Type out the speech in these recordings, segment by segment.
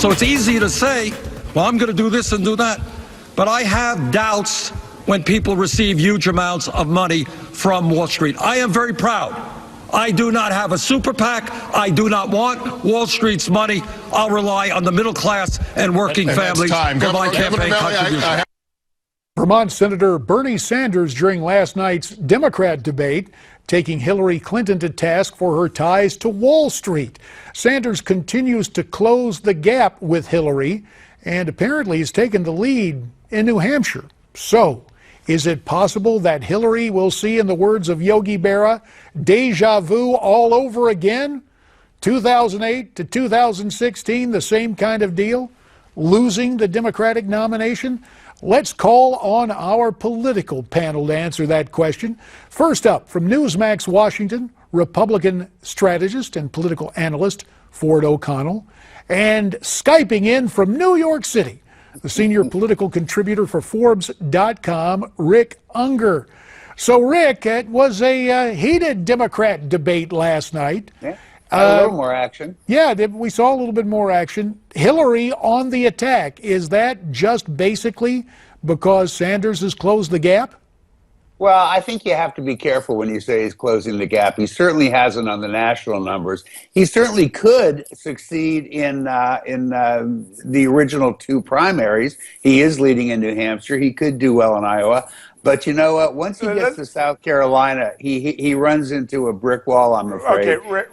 So it's easy to say, well, I'm going to do this and do that. But I have doubts when people receive huge amounts of money from Wall Street. I am very proud. I do not have a super PAC. I do not want Wall Street's money. I'll rely on the middle class and working families for my campaign contribution. Vermont Senator Bernie Sanders during last night's Democrat debate, taking Hillary Clinton to task for her ties to Wall Street. Sanders continues to close the gap with Hillary and apparently has taken the lead in New Hampshire. So, is it possible that Hillary will see, in the words of Yogi Berra, deja vu all over again? 2008 to 2016, the same kind of deal? Losing the Democratic nomination? Let's call on our political panel to answer that question. First up, from Newsmax Washington, Republican strategist and political analyst Ford O'Connell, and Skyping in from New York City, the senior political contributor for Forbes.com, Rick Ungar. So, Rick, it was a heated Democrat debate last night. Yeah, a little more action. Yeah, we saw a little bit more action. Hillary on the attack. Is that just basically because Sanders has closed the gap? Well, I think you have to be careful when you say he's closing the gap. He certainly hasn't on the national numbers. He certainly could succeed in the original two primaries. He is leading in New Hampshire. He could do well in Iowa. But you know what? Once he gets to South Carolina, he runs into a brick wall, I'm afraid. Okay, Rick,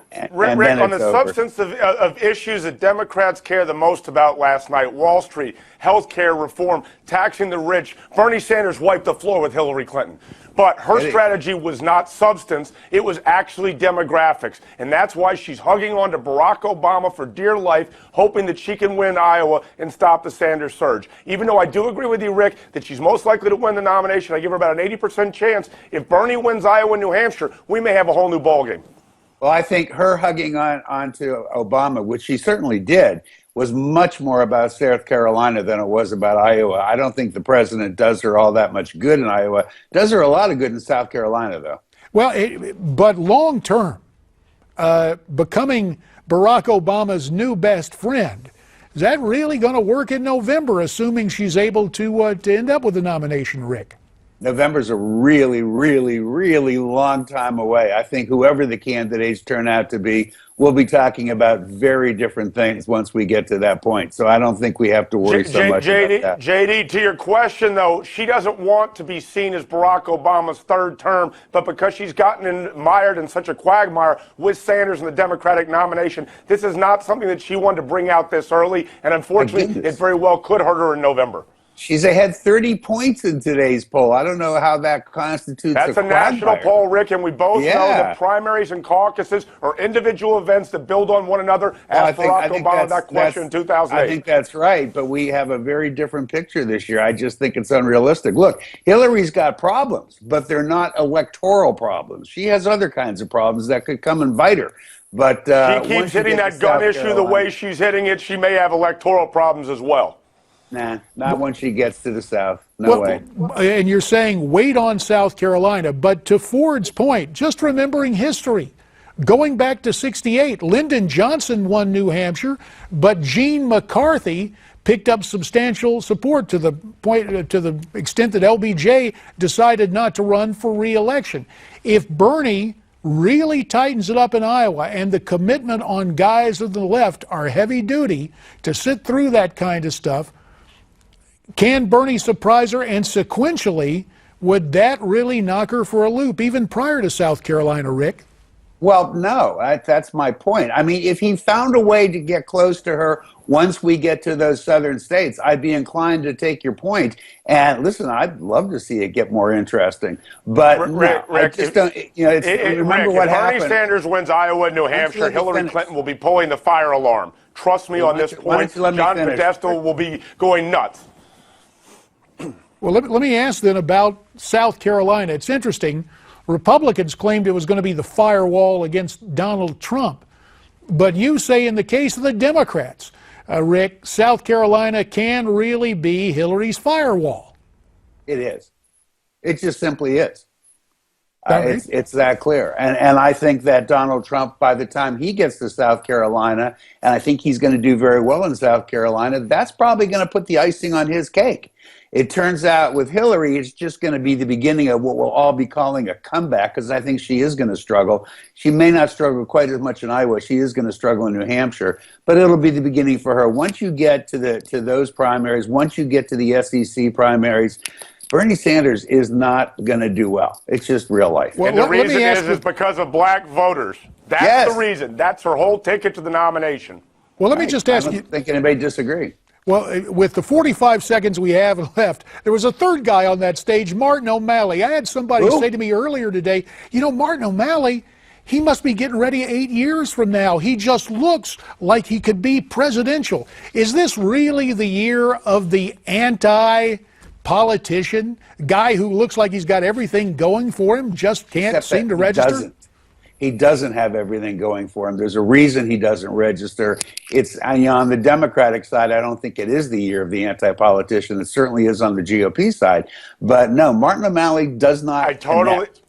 on the substance of issues that Democrats care the most about last night, Wall Street, health care reform, taxing the rich, Bernie Sanders wiped the floor with Hillary Clinton. But her strategy was not substance, it was actually demographics. And that's why she's hugging on to Barack Obama for dear life, hoping that she can win Iowa and stop the Sanders surge. Even though I do agree with you, Rick, that she's most likely to win the nomination, I give her about an 80% chance. If Bernie wins Iowa and New Hampshire, we may have a whole new ballgame. Well, I think her hugging on to Obama, which she certainly did, was much more about South Carolina than it was about Iowa. I don't think the president does her all that much good in Iowa. Does her a lot of good in South Carolina, though. Well, but long term, becoming Barack Obama's new best friend, is that really going to work in November, assuming she's able to end up with the nomination, Rick? November's a really, really, really long time away. I think whoever the candidates turn out to be, we'll be talking about very different things once we get to that point. So I don't think we have to worry so much about that. JD, to your question, though, she doesn't want to be seen as Barack Obama's third term, but because she's gotten mired in such a quagmire with Sanders and the Democratic nomination, this is not something that she wanted to bring out this early, and unfortunately, it very well could hurt her in November. She's ahead 30 points in today's poll. I don't know how that constitutes That's a national poll, Rick, and we both know that primaries and caucuses are individual events that build on one another. Ask Barack Obama that question in 2008. I think that's right, but we have a very different picture this year. I just think it's unrealistic. Look, Hillary's got problems, but they're not electoral problems. She has other kinds of problems that could come and bite her. But she keeps hitting that gun issue the way she's hitting it. She may have electoral problems as well. Nah, not when she gets to the South. No way. And you're saying wait on South Carolina. But to Ford's point, just remembering history, going back to '68, Lyndon Johnson won New Hampshire, but Gene McCarthy picked up substantial support to the extent that LBJ decided not to run for re-election. If Bernie really tightens it up in Iowa and the commitment on guys of the left are heavy duty to sit through that kind of stuff, can Bernie surprise her? And sequentially, would that really knock her for a loop, even prior to South Carolina, Rick? Well, no, that's my point. I mean, if he found a way to get close to her once we get to those southern states, I'd be inclined to take your point. And listen, I'd love to see it get more interesting. But Rick, I just don't, you know, remember what happened. If Bernie Sanders wins Iowa and New Hampshire, Hillary Clinton will be pulling the fire alarm. Trust me on this point. John Podesta will be going nuts. Well, let me ask then about South Carolina. It's interesting. Republicans claimed it was going to be the firewall against Donald Trump. But you say in the case of the Democrats, Rick, South Carolina can really be Hillary's firewall. It is. It just simply is. It's that clear. And I think that Donald Trump, by the time he gets to South Carolina, and I think he's going to do very well in South Carolina, that's probably going to put the icing on his cake. It turns out with Hillary, it's just going to be the beginning of what we'll all be calling a comeback, because I think she is going to struggle. She may not struggle quite as much in Iowa. She is going to struggle in New Hampshire, but it'll be the beginning for her. Once you get to those primaries, once you get to the SEC primaries, Bernie Sanders is not going to do well. It's just real life. Well, and the reason is because of black voters. That's the reason. That's her whole ticket to the nomination. Well, let me just ask you. I don't think anybody disagree. Well, with the 45 seconds we have left, there was a third guy on that stage, Martin O'Malley. I had somebody say to me earlier today, Martin O'Malley, he must be getting ready 8 years from now. He just looks like he could be presidential. Is this really the year of the anti-politician, guy who looks like he's got everything going for him, just can't seem to register? He doesn't have everything going for him. There's a reason he doesn't register. It's on the Democratic side, I don't think it is the year of the anti-politician. It certainly is on the GOP side. But no, Martin O'Malley does not connect.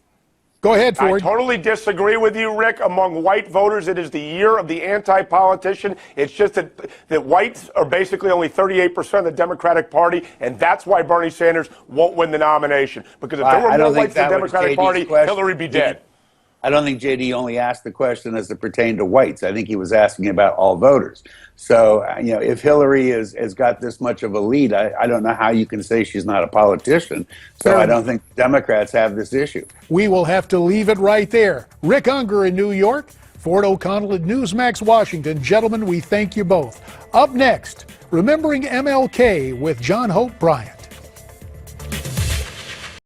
Go ahead, Ford. I totally disagree with you, Rick. Among white voters, it is the year of the anti-politician. It's just that whites are basically only 38% of the Democratic Party, and that's why Bernie Sanders won't win the nomination. Because if there were more whites in the Democratic Party, Hillary would be dead. I don't think JD only asked the question as it pertained to whites. I think he was asking about all voters. So, if Hillary has got this much of a lead, I don't know how you can say she's not a politician. So I don't think Democrats have this issue. We will have to leave it right there. Rick Ungar in New York, Ford O'Connell at Newsmax, Washington. Gentlemen, we thank you both. Up next, remembering MLK with John Hope Bryant.